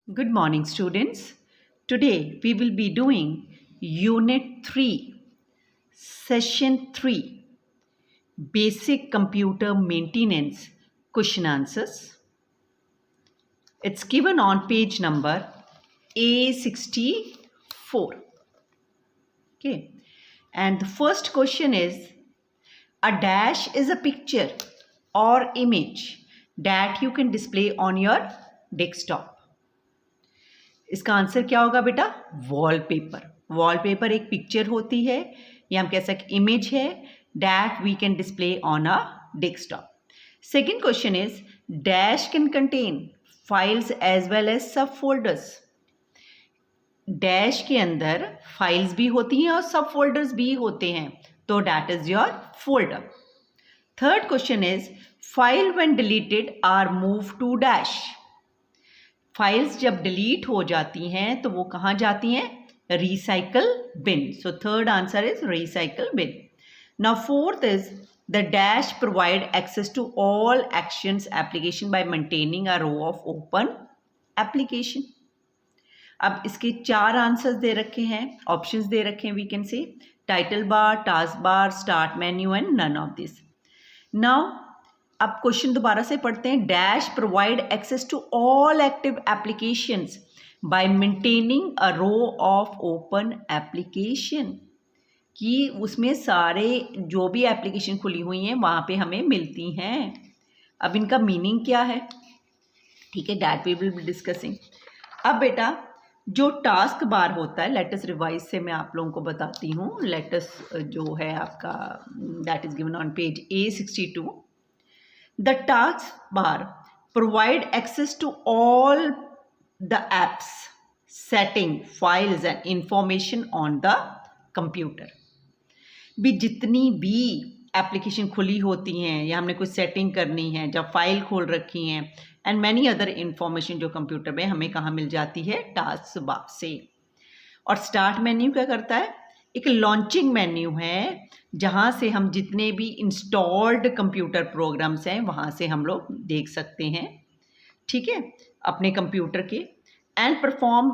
Good morning, students. Today we will be doing Unit 3, Session 3, Basic Computer Maintenance Question Answers. It's given on page number A64. Okay. And the first question is, a dash is a picture or image that you can display on your desktop. इसका answer क्या होगा बेटा? Wallpaper. Wallpaper एक picture होती है या हम कह सकते इमेज है that we can display on a desktop. Second question is dash can contain files as well as sub folders. Dash के अंदर फाइल्स भी होती हैं और सब फोल्डर्स भी होते हैं, तो that is your folder. Third question is file when deleted are move to dash. Files जब डिलीट हो जाती हैं तो वो कहाँ जाती हैं? Recycle bin. So third answer is recycle bin. Now fourth is the dash provide access to all actions application by maintaining a row of open application. अब इसके चार आंसर्स दे रखे हैं, ऑप्शंस दे रखे हैं. We can say title bar, task bar, start menu and none of this. Now अब question दोबारा से पढ़ते हैं. Dash provide access to all active applications by maintaining a row of open application. कि उसमें सारे जो भी एप्लीकेशन खुली हुई हैं वहाँ पे हमें मिलती हैं. अब इनका मीनिंग क्या है? ठीक है, that we will be discussing. अब बेटा जो टास्क बार होता है, लेटस रिवाइज से मैं आप लोगों को बताती हूँ. लेटस जो है आपका that is given on page A62. The task bar provide access to all the apps, setting, files and information on the computer. भी जितनी भी एप्लीकेशन खुली होती हैं या हमने कोई सेटिंग करनी है, जब फाइल खोल रखी हैं एंड मैनी अदर इंफॉर्मेशन जो कंप्यूटर में हमें कहाँ मिल जाती है? टास्क बार से. और स्टार्ट मेन्यू क्या करता है? एक लॉन्चिंग मेन्यू है जहाँ से हम जितने भी इंस्टॉल्ड कंप्यूटर प्रोग्राम्स हैं वहाँ से हम लोग देख सकते हैं. ठीक है, अपने कंप्यूटर के. And perform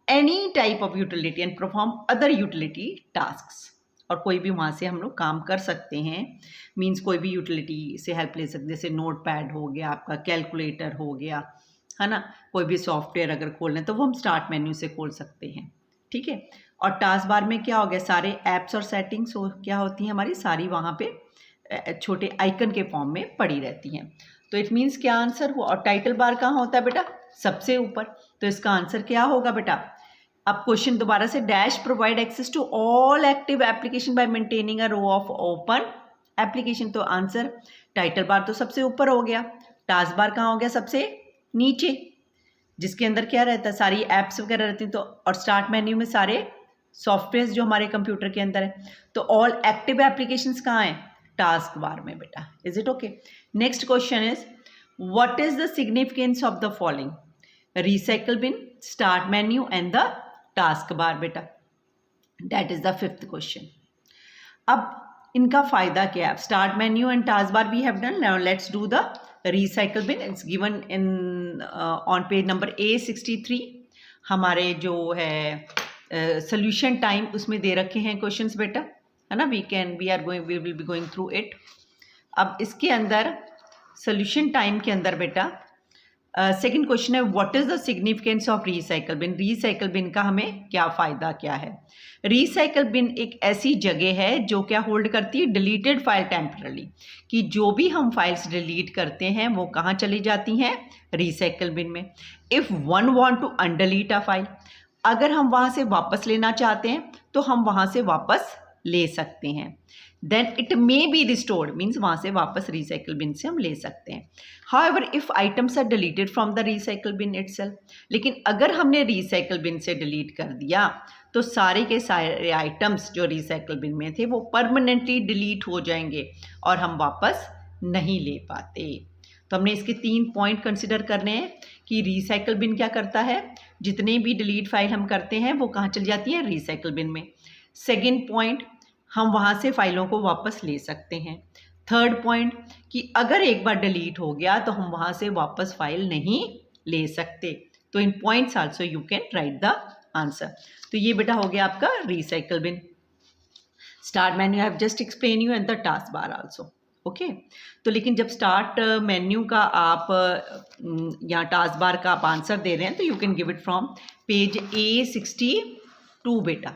any type of utility and perform other utility tasks. और कोई भी वहाँ से हम लोग काम कर सकते हैं. मींस कोई भी यूटिलिटी से हेल्प ले सकते, जैसे नोट पैड हो गया, आपका कैलकुलेटर हो गया, है ना. कोई भी सॉफ्टवेयर अगर खोलना तो वो हम स्टार्ट मेन्यू से खोल सकते हैं. ठीक है. और टास्क बार में क्या हो गया? सारे ऐप्स और सेटिंग्स क्या होती हैं हमारी? सारी वहाँ पे छोटे आइकन के फॉर्म में पड़ी रहती हैं. तो इट मीन्स क्या आंसर हुआ? और टाइटल बार कहाँ होता है बेटा? सबसे ऊपर. तो इसका आंसर क्या होगा बेटा? अब क्वेश्चन दोबारा से. Dash provide access to all active application by maintaining a row of open application. तो आंसर टाइटल बार तो सबसे ऊपर हो गया. टास्क बार कहाँ हो गया? सबसे नीचे, जिसके अंदर क्या रहता है? सारी एप्स वगैरह रहती हैं. तो और स्टार्ट मेन्यू में सारे सॉफ्टवेयर जो हमारे कंप्यूटर के अंदर है. तो ऑल एक्टिव एप्लीकेशंस कहाँ हैं? टास्क बार में बेटा. Is it okay? Next question is what is the significance of the following? Recycle bin, start menu and the task bar बेटा. That is the fifth question. अब इनका फायदा क्या है? Start menu and task bar we have done. Now let's do the recycle bin. It's given in on page number A63. हमारे जो है solution time उसमें दे रखे हैं क्वेश्चंस बेटा, है ना. We will be going through it. अब इसके अंदर सोल्यूशन टाइम के अंदर बेटा सेकंड क्वेश्चन है what is the significance of recycle bin. Recycle bin का हमें क्या फ़ायदा क्या है? रिसाइकल बिन एक ऐसी जगह है जो क्या होल्ड करती है? Deleted file temporarily. कि जो भी हम फाइल्स डिलीट करते हैं वो कहाँ चली जाती हैं? रिसाइकल बिन में. If one want to undelete a file, अगर हम वहाँ से वापस लेना चाहते हैं तो हम वहाँ से वापस ले सकते हैं. Then it may be restored, means वहाँ से वापस रिसाइकल बिन से हम ले सकते हैं. However if items are deleted from the recycle bin itself, लेकिन अगर हमने रिसाइकल बिन से डिलीट कर दिया तो सारे के सारे आइटम्स जो रिसाइकल बिन में थे वो परमानेंटली डिलीट हो जाएंगे और हम वापस नहीं ले पाते. तो हमने इसके 3 पॉइंट कंसिडर करने हैं कि रिसाइकल बिन क्या करता है? जितने भी डिलीट फाइल हम करते हैं वो कहाँ चली जाती है? रिसाइकल बिन में. सेकेंड पॉइंट, हम वहाँ से फाइलों को वापस ले सकते हैं. थर्ड पॉइंट कि अगर एक बार डिलीट हो गया तो हम वहाँ से वापस फाइल नहीं ले सकते. तो इन points also you can write the answer. तो ये बेटा हो गया आपका recycle bin. Start menu I have just explain you and the task bar also. Okay, तो लेकिन जब स्टार्ट मेन्यू का आप यहाँ टास्क बार का आप आंसर दे रहे हैं तो you can give it from page A62 बेटा।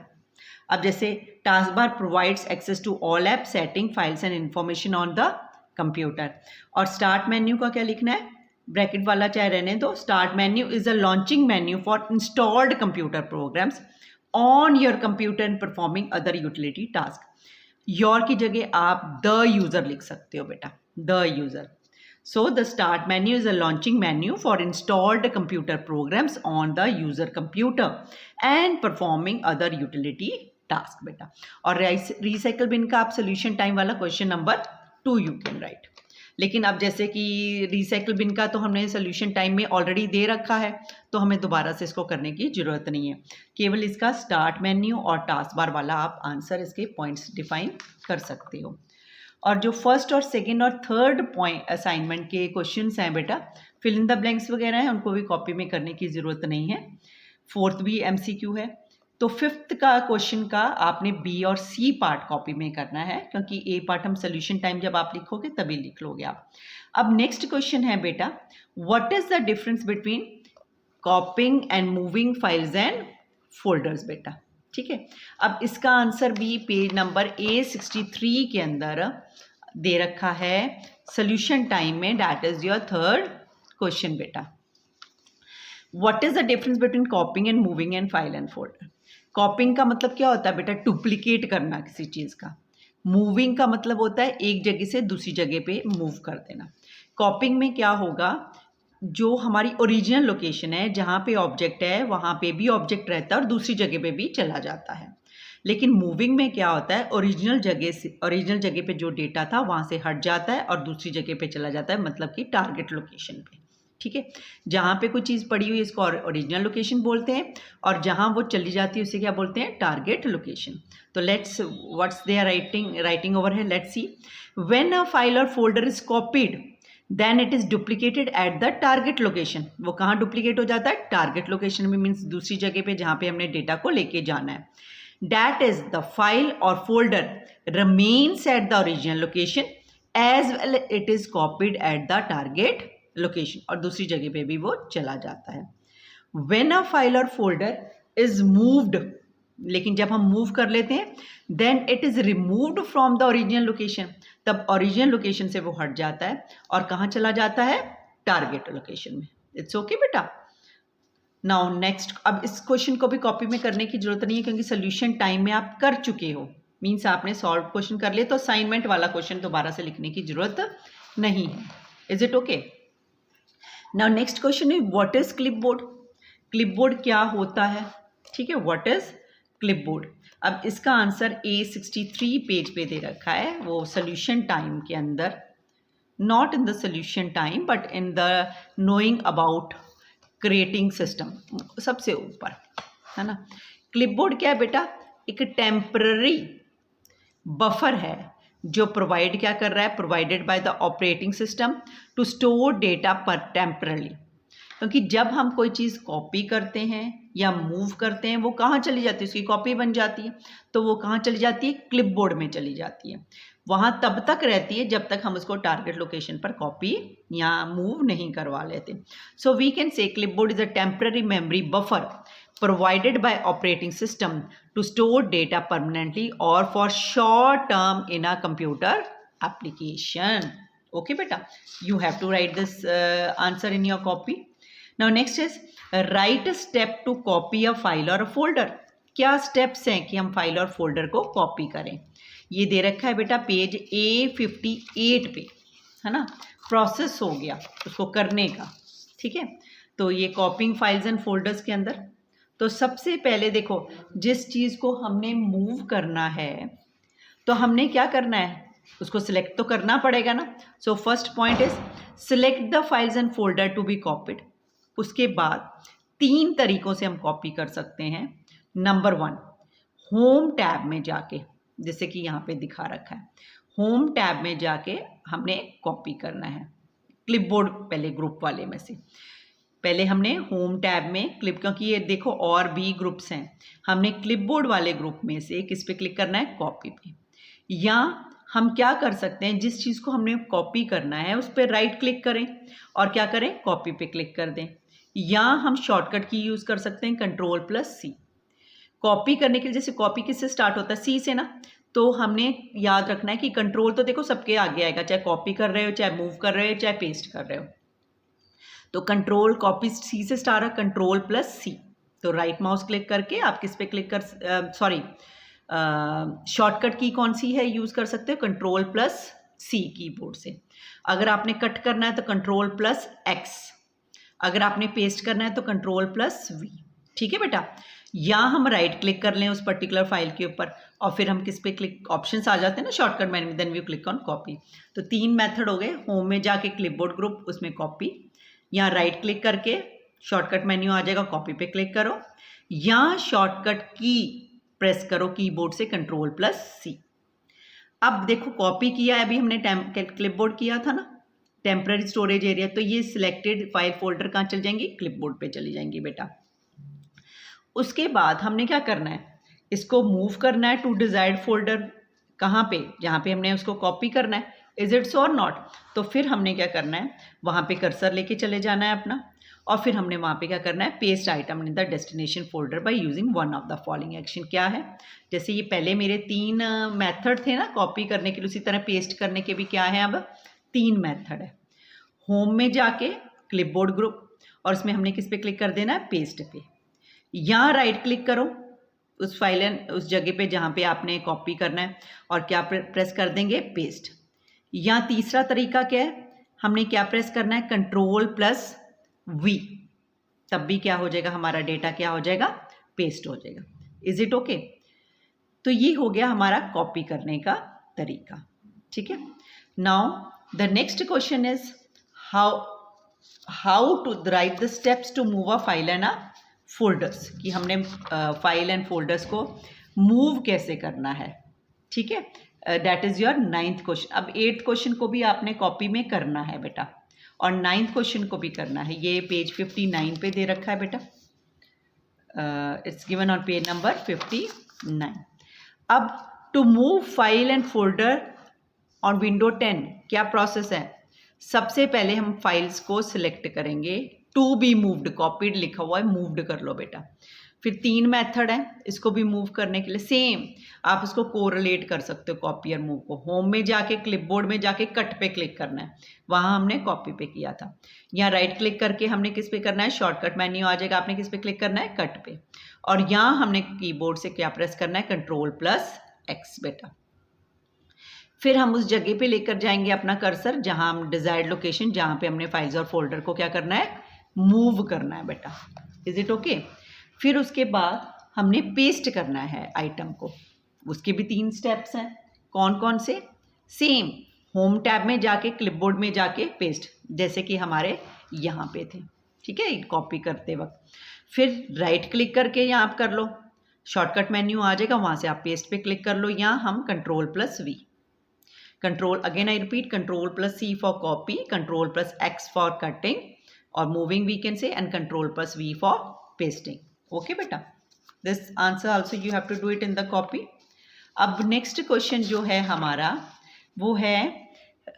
अब जैसे task bar provides access to all app setting files and information on the computer. और स्टार्ट मेन्यू का क्या लिखना है, ब्रैकेट वाला चाहे रहने दो। Start menu is a launching menu for installed computer programs on your computer and performing other utility task. Your की जगह आप द यूजर लिख सकते हो बेटा, the user. So the start menu is a launching menu for installed computer programs on the user computer and performing other utility task बेटा। और recycle bin का आप सोल्यूशन टाइम वाला question number 2 you can right. लेकिन अब जैसे कि recycle bin का तो हमने सोल्यूशन टाइम में ऑलरेडी दे रखा है, तो हमें दोबारा से इसको करने की ज़रूरत नहीं है। केवल इसका स्टार्ट मेन्यू और टास्क बार वाला आप आंसर इसके पॉइंट्स डिफाइन कर सकते हो। और जो फर्स्ट और सेकंड और थर्ड पॉइंट असाइनमेंट के क्वेश्चंस हैं बेटा, फिल इन द ब्लैंक्स वगैरह हैं, उनको भी कॉपी में करने की ज़रूरत नहीं है। फोर्थ भी MCQ है। तो फिफ्थ का क्वेश्चन का आपने B और C पार्ट कॉपी में करना है, क्योंकि A पार्ट हम सोल्यूशन टाइम जब आप लिखोगे तभी लिख लोगे आप। अब नेक्स्ट क्वेश्चन है बेटा, what is the difference between copying and moving files and folders बेटा। ठीक है, अब इसका आंसर भी पेज नंबर A63 के अंदर दे रखा है सोल्यूशन टाइम में, that is your third question बेटा। What is the difference between copying and moving and file and folder. Copying का मतलब क्या होता है बेटा, डुप्लीकेट करना किसी चीज़ का। मूविंग का मतलब होता है एक जगह से दूसरी जगह पे मूव कर देना। कॉपिंग में क्या होगा, जो हमारी ओरिजिनल लोकेशन है जहाँ पे ऑब्जेक्ट है वहाँ पे भी ऑब्जेक्ट रहता है और दूसरी जगह पे भी चला जाता है। लेकिन मूविंग में क्या होता है, ओरिजिनल जगह पे जो डेटा था वहाँ से हट जाता है और दूसरी जगह पे चला जाता है, मतलब कि टारगेट लोकेशन पे। ठीक है, जहाँ पे कोई चीज़ पड़ी हुई है इसको ओरिजिनल लोकेशन बोलते हैं, और जहाँ वो चली जाती है उसे क्या बोलते हैं, टारगेट लोकेशन। तो let's what's they are writing over है, let's see. When a file और folder is copied then it is duplicated at the target location. वो कहाँ डुप्लीकेट हो जाता है, टारगेट लोकेशन में, मीन्स दूसरी जगह पे जहाँ पे हमने डेटा को लेके जाना है। दैट इज द फाइल और folder remains at the original location as well it is copied at the target location, और दूसरी जगह पे भी वो चला जाता है। When a file और folder is moved, लेकिन जब हम मूव कर लेते हैं, then it is removed from the original location, तब ओरिजिनल लोकेशन से वो हट जाता है और कहाँ चला जाता है, टारगेट लोकेशन में। इट्स ओके बेटा। नाउ नेक्स्ट, अब इस क्वेश्चन को भी कॉपी में करने की जरूरत नहीं है, क्योंकि सोल्यूशन टाइम में आप कर चुके हो, मीन्स आपने सॉल्व क्वेश्चन कर लिए, तो असाइनमेंट वाला क्वेश्चन दोबारा से लिखने की जरूरत नहीं है। Is it okay. Now next question है, व्हाट इज क्लिपबोर्ड। क्लिपबोर्ड क्या होता है, ठीक है, व्हाट इज क्लिपबोर्ड। अब इसका आंसर A63 पेज पे दे रखा है, वो सोल्यूशन टाइम के अंदर, not in the solution time but in the knowing about creating system, सबसे ऊपर है ना। क्लिपबोर्ड क्या है बेटा, एक टेम्पररी बफर है जो प्रोवाइड क्या कर रहा है, provided by the operating system to store data पर टेम्परली। क्योंकि जब हम कोई चीज़ कॉपी करते हैं या मूव करते हैं, वो कहाँ चली जाती है, उसकी कॉपी बन जाती है, तो वो कहाँ चली जाती है, क्लिपबोर्ड में चली जाती है। वहाँ तब तक रहती है जब तक हम उसको टारगेट लोकेशन पर कॉपी या मूव नहीं करवा लेते। So we can say clipboard is a temporary memory buffer provided by operating system to store data permanently or for short term in a computer application. Okay beta, you have to write this answer in your copy. Now next is write a step to copy a file or a folder. क्या steps हैं कि हम file और folder को copy करें, ये दे रखा है बेटा पेज A58 पे, है ना। प्रोसेस हो गया उसको करने का, ठीक है। तो ये कॉपिंग फाइल्स एंड फोल्डर्स के अंदर, तो सबसे पहले देखो, जिस चीज़ को हमने मूव करना है तो हमने क्या करना है, उसको सिलेक्ट तो करना पड़ेगा ना। So first point is select the files and folder to be copied. उसके बाद 3 तरीकों से हम कॉपी कर सकते हैं। नंबर 1, होम टैब में जाके, जैसे कि यहाँ पे दिखा रखा है, होम टैब में जाके हमने कॉपी करना है क्लिपबोर्ड, पहले ग्रुप वाले में से पहले हमने होम टैब में क्लिप, क्योंकि ये देखो और भी ग्रुप्स हैं, हमने क्लिपबोर्ड वाले ग्रुप में से किस पे क्लिक करना है, कॉपी पे। या हम क्या कर सकते हैं, जिस चीज़ को हमने कॉपी करना है उस पर राइट क्लिक करें और क्या करें, कॉपी पे क्लिक कर दें। या हम शॉर्टकट की यूज़ कर सकते हैं Ctrl+C। कॉपी करने के लिए, जैसे कॉपी किससे स्टार्ट होता है, सी से ना, तो हमने याद रखना है कि कंट्रोल तो देखो सबके आगे आएगा, चाहे कॉपी कर रहे हो, चाहे मूव कर रहे हो, चाहे पेस्ट कर रहे हो। तो कंट्रोल कॉपी सी से स्टार्ट है, Ctrl+C। तो राइट माउस क्लिक करके आप किस पे क्लिक कर, सॉरी शॉर्टकट की कौन सी है यूज़ कर सकते हो, Ctrl+C कीबोर्ड से। अगर आपने कट करना है तो Ctrl+X, अगर आपने पेस्ट करना है तो Ctrl+V। ठीक है बेटा। या हम राइट क्लिक कर लें उस पर्टिकुलर फाइल के ऊपर और फिर हम किस पे क्लिक, ऑप्शंस आ जाते हैं ना shortcut menu, then we click on copy. तो 3 मेथड हो गए, होम में जाके क्लिपबोर्ड ग्रुप, उसमें कॉपी, या राइट क्लिक करके शॉर्टकट मेन्यू आ जाएगा, कॉपी पे क्लिक करो, या शॉर्टकट की प्रेस करो कीबोर्ड से Ctrl+C। अब देखो कॉपी किया है, अभी हमने क्लिपबोर्ड किया था ना, टेम्पररी स्टोरेज एरिया, तो ये सिलेक्टेड फाइल फोल्डर कहाँ चल जाएंगी, क्लिपबोर्ड पे चली जाएंगी बेटा। उसके बाद हमने क्या करना है, इसको मूव करना है टू डिजायर्ड फोल्डर, कहाँ पे, जहाँ पे हमने उसको कॉपी करना है, इज इट सो और नॉट। तो फिर हमने क्या करना है, वहाँ पे कर्सर लेके चले जाना है अपना, और फिर हमने वहाँ पे क्या करना है, paste item in the destination folder by using one of the following action. क्या है, जैसे ये पहले मेरे 3 मेथड थे ना कॉपी करने के लिए, उसी तरह पेस्ट करने के भी क्या है, अब 3 मेथड है। होम में जाके क्लिपबोर्ड ग्रुप, और इसमें हमने किस पे क्लिक कर देना है, पेस्ट पे, या राइट क्लिक करो उस फाइल उस जगह पे जहाँ पे आपने कॉपी करना है और क्या प्रेस कर देंगे, पेस्ट। या तीसरा तरीका क्या है, हमने क्या प्रेस करना है, Ctrl+V, तब भी क्या हो जाएगा, हमारा डेटा क्या हो जाएगा, पेस्ट हो जाएगा। Is it okay. तो ये हो गया हमारा कॉपी करने का तरीका। ठीक है। Now the next question is how to write the steps to move a file and a folders, कि हमने फाइल एंड फोल्डर्स को मूव कैसे करना है। ठीक है, that is your 9th question. अब 8th क्वेश्चन को भी आपने कॉपी में करना है बेटा, और 9th क्वेश्चन को भी करना है। ये पेज 59 पे दे रखा है बेटा, it's given on page number 59। अब to move file and folder on window 10 क्या प्रोसेस है, सबसे पहले हम फाइल्स को सिलेक्ट करेंगे, टू बी मूव्ड, कॉपीड लिखा हुआ है, मूव्ड कर लो बेटा। फिर 3 मेथड है इसको भी मूव करने के लिए, सेम आप इसको कोरिलेट कर सकते हो कॉपी और मूव को। होम में जाके क्लिपबोर्ड में जाके कट पे क्लिक करना है, वहां हमने कॉपी पे किया था। या राइट क्लिक करके हमने किस पे करना है, शॉर्टकट मेन्यू आ जाएगा, आपने किस पे क्लिक करना है, कट पे। और यहाँ हमने कीबोर्ड से क्या प्रेस करना है, Ctrl+X बेटा। फिर हम उस जगह पे लेकर जाएंगे अपना कर्सर जहां हम डिजायर्ड लोकेशन, जहां पे हमने फाइल्स और फोल्डर को क्या करना है, मूव करना है बेटा। Is it okay. फिर उसके बाद हमने पेस्ट करना है आइटम को, उसके भी 3 स्टेप्स हैं। कौन कौन से, सेम होम टैब में जाके क्लिपबोर्ड में जाके पेस्ट, जैसे कि हमारे यहाँ पे थे। ठीक है, कॉपी करते वक्त। फिर राइट क्लिक करके यहाँ आप कर लो, शॉर्टकट मेन्यू आ जाएगा, वहां से आप पेस्ट पे क्लिक कर लो, या हम Ctrl+V, control again I repeat, Ctrl+C for copy, Ctrl+X for cutting और moving we can say, and Ctrl+V for pasting. Okay बेटा, this answer also you have to do it in the copy. अब next question जो है हमारा वो है,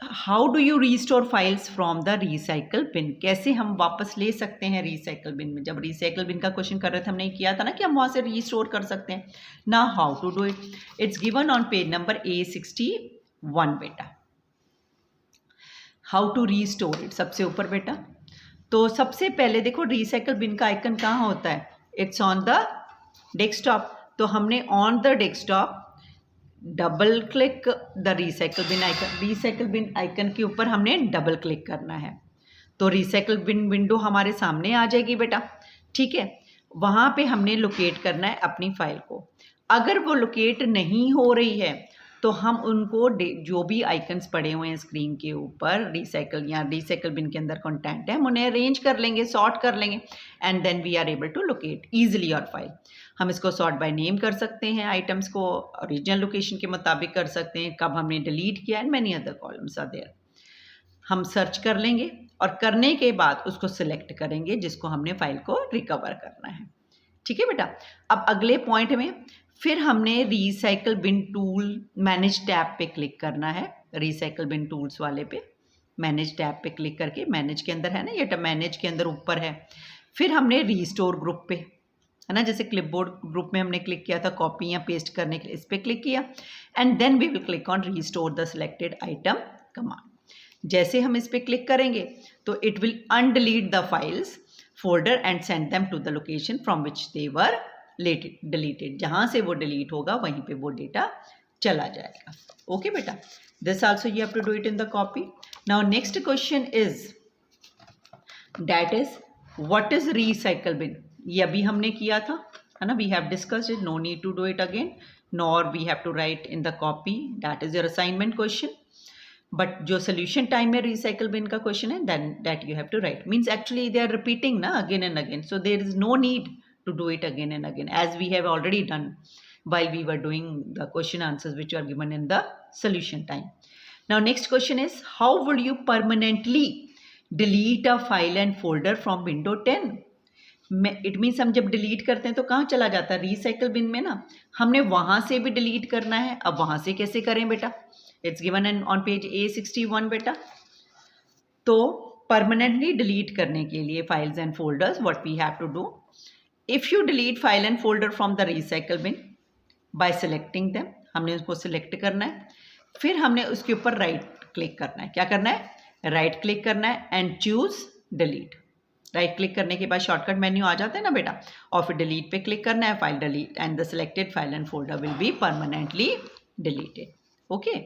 how do you restore files from the recycle bin, कैसे हम वापस ले सकते हैं रिसाइकल बिन में। जब रिसाइकल बिन का क्वेश्चन कर रहे थे हमने किया था ना कि हम वहां से रीस्टोर कर सकते हैं ना, how to do it, it's given on page number A61 बेटा। हाउ टू रीस्टोर इट, सबसे ऊपर बेटा। तो सबसे पहले देखो रिसाइकल बिन का आइकन कहाँ होता है, इट्स ऑन द डेस्कटॉप। तो हमने on the desktop double click the recycle bin icon, recycle bin icon के ऊपर हमने डबल क्लिक करना है, तो रिसाइकल बिन विंडो हमारे सामने आ जाएगी बेटा। ठीक है, वहाँ पे हमने लोकेट करना है अपनी फाइल को। अगर वो लोकेट नहीं हो रही है तो हम उनको जो भी आइकन्स पड़े हुए हैं स्क्रीन के ऊपर रिसाइकल या रिसाइकल बिन के अंदर कंटेंट है, हम उन्हें अरेंज कर लेंगे, सॉर्ट कर लेंगे, and then we are able to locate easily your file. हम इसको सॉर्ट बाय नेम कर सकते हैं, आइटम्स को ओरिजिनल लोकेशन के मुताबिक कर सकते हैं, कब हमने डिलीट किया, and many other columns are there. हम सर्च कर लेंगे और करने के बाद उसको सिलेक्ट करेंगे जिसको हमने फाइल को रिकवर करना है। ठीक है बेटा। अब अगले पॉइंट में फिर हमने recycle bin tool manage tab पे क्लिक करना है। रिसाइकल बिन टूल्स वाले पे मैनेज टैब पे क्लिक करके, मैनेज के अंदर है ना, ये मैनेज के अंदर ऊपर है। फिर हमने रीस्टोर ग्रुप पे, है ना, जैसे क्लिपबोर्ड ग्रुप में हमने क्लिक किया था कॉपी या पेस्ट करने के लिए, इस पर क्लिक किया and then we will click on restore the selected item command. जैसे हम इस पर क्लिक करेंगे तो it will undelete the files folder and send them to the location from which they were deleted. जहाँ से वो डिलीट होगा वहीं पे वो डेटा चला जाएगा। ओके बेटा, this also you have to do it in the copy. Now next question is that is what is recycle bin. ये अभी हमने किया था, है ना, we have discussed it, no need to do it again nor we have to write in the copy, that is your assignment question. But जो solution time में recycle bin का क्वेश्चन है then that you have to right, means actually they are repeating ना again and again, so there is no need to do it again and again as we have already done while we were doing the question answers which are given in the solution time. Now next question is how would you permanently delete a file and folder from window 10? It means हम जब delete करते हैं तो कहाँ चला जाता है, recycle bin में ना, हमने वहाँ से भी डिलीट करना है। अब वहाँ से कैसे करें बेटा, it's given on page A61 बेटा। तो परमानेंटली डिलीट करने के लिए files and folders what we have to do, if you delete file and folder from the recycle bin by selecting them, हमने उसको सिलेक्ट करना है, फिर हमने उसके ऊपर राइट क्लिक करना है। क्या करना है, राइट क्लिक करना है and choose delete. Right click करने के बाद शॉर्टकट मेन्यू आ जाता है ना बेटा, और फिर डिलीट पे क्लिक करना है, file delete and the selected file and folder will be permanently deleted. Okay,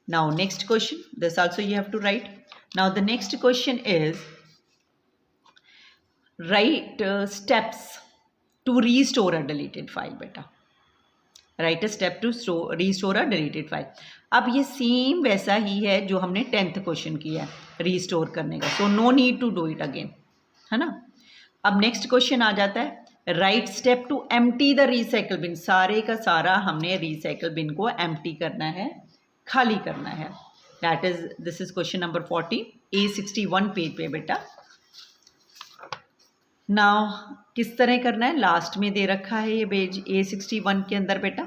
now next question, this also you have to write. Now the next question is write steps to restore a deleted file बेटा। write a step to restore a deleted file। अब ये same वैसा ही है जो हमने 10th question किया है restore करने का, so no need to do it again, है ना। अब नेक्स्ट क्वेश्चन आ जाता है write step to empty the recycle bin. सारे का सारा हमने रिसाइकल बिन को एम्प्टी करना है, खाली करना है। That is this is question number 40 A61 page पे बेटा। नाउ किस तरह करना है, लास्ट में दे रखा है ये पेज A61 के अंदर बेटा।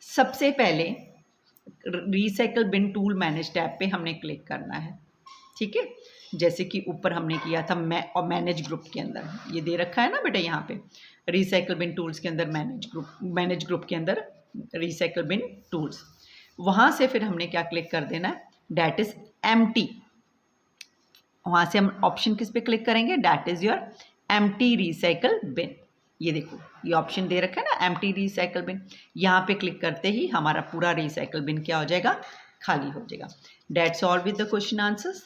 सबसे पहले recycle bin tool manage tab पे हमने क्लिक करना है, ठीक है, जैसे कि ऊपर हमने किया था और मैनेज ग्रुप के अंदर ये दे रखा है ना बेटा, यहाँ पे रिसाइकल बिन टूल्स के अंदर मैनेज ग्रुप के अंदर रिसाइकल बिन टूल्स, वहाँ से फिर हमने क्या क्लिक कर देना है, डैट इज एम्प्टी। वहाँ से हम ऑप्शन किस पे क्लिक करेंगे, that is your empty recycle bin. ये देखो ये ऑप्शन दे रखा है ना एम्प्टी रिसाइकल बिन, यहाँ पे क्लिक करते ही हमारा पूरा रिसाइकल बिन क्या हो जाएगा, खाली हो जाएगा। That's all with the question answers.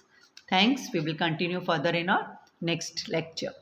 Thanks, we will continue further in our next lecture.